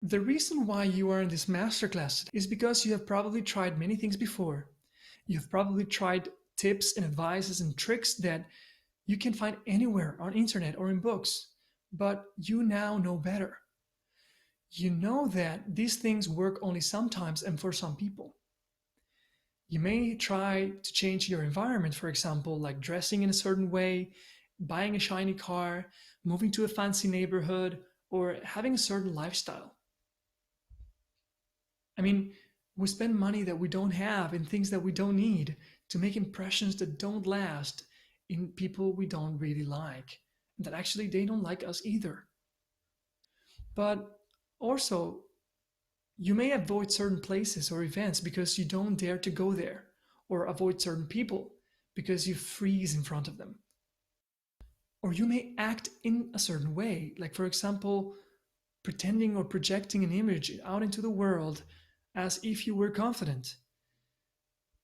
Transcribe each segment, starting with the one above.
The reason why you are in this masterclass is because you have probably tried many things before. You've probably tried tips and advices and tricks that you can find anywhere on internet or in books, but you now know better. You know that these things work only sometimes and for some people. You may try to change your environment, for example, like dressing in a certain way, buying a shiny car, moving to a fancy neighborhood, or having a certain lifestyle. I mean, we spend money that we don't have in things that we don't need to make impressions that don't last in people we don't really like, and that actually they don't like us either. But also, you may avoid certain places or events because you don't dare to go there, or avoid certain people because you freeze in front of them. Or you may act in a certain way, like, for example, pretending or projecting an image out into the world as if you were confident.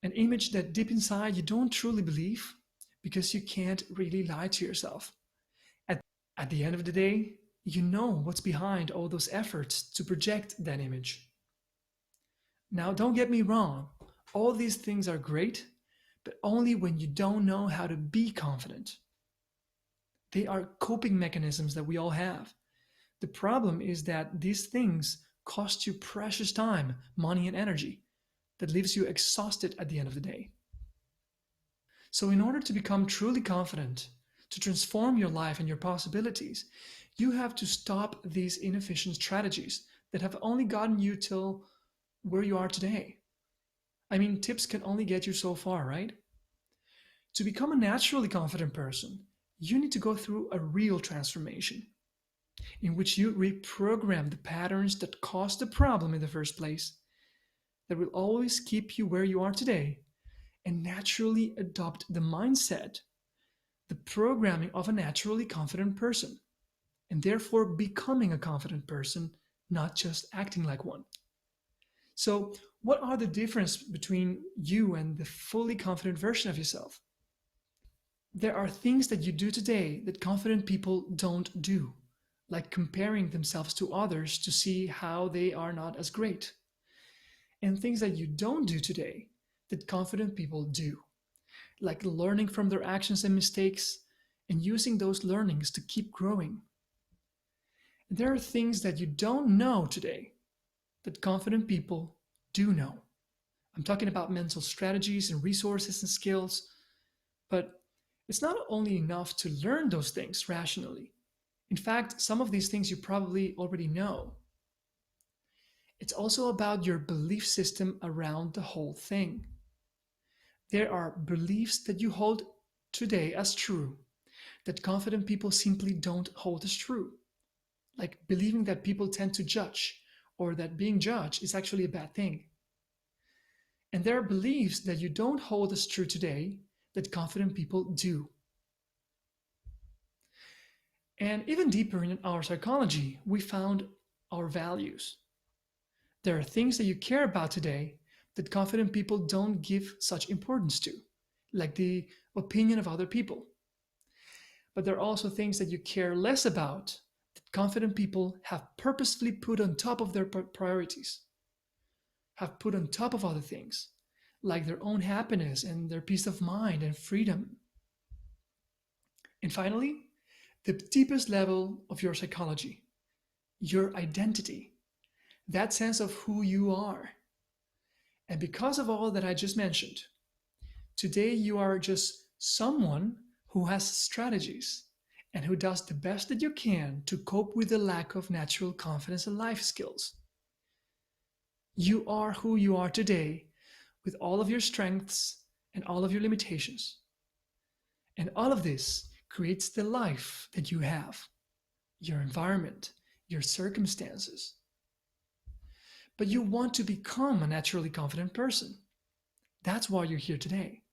An image that deep inside you don't truly believe because you can't really lie to yourself. At, at the end of the day, you know what's behind all those efforts to project that image. Now, don't get me wrong, all these things are great, but only when you don't know how to be confident. They are coping mechanisms that we all have. The problem is that these things cost you precious time, money, and energy that leaves you exhausted at the end of the day. So, in order to become truly confident, to transform your life and your possibilities, you have to stop these inefficient strategies that have only gotten you till where you are today. I mean, tips can only get you so far, right? To become a naturally confident person, you need to go through a real transformation in which you reprogram the patterns that caused the problem in the first place, that will always keep you where you are today, and naturally adopt the mindset, the programming of a naturally confident person, and therefore becoming a confident person, not just acting like one. So, what are the difference between you and the fully confident version of yourself? There are things that you do today that confident people don't do, like comparing themselves to others to see how they are not as great. And things that you don't do today that confident people do, like learning from their actions and mistakes and using those learnings to keep growing. And there are things that you don't know today that confident people do know. I'm talking about mental strategies and resources and skills, but it's not only enough to learn those things rationally. In fact, some of these things you probably already know. It's also about your belief system around the whole thing. There are beliefs that you hold today as true that confident people simply don't hold as true, like believing that people tend to judge or that being judged is actually a bad thing. And there are beliefs that you don't hold as true today that confident people do. And even deeper in our psychology, we found our values. There are things that you care about today that confident people don't give such importance to, like the opinion of other people. But there are also things that you care less about that confident people have purposefully put on top of their priorities, have put on top of other things, like their own happiness and their peace of mind and freedom. And finally, the deepest level of your psychology, your identity, that sense of who you are. And because of all that I just mentioned, today you are just someone who has strategies and who does the best that you can to cope with the lack of natural confidence and life skills. You are who you are today with all of your strengths and all of your limitations. And all of this creates the life that you have, your environment, your circumstances. But you want to become a naturally confident person. That's why you're here today.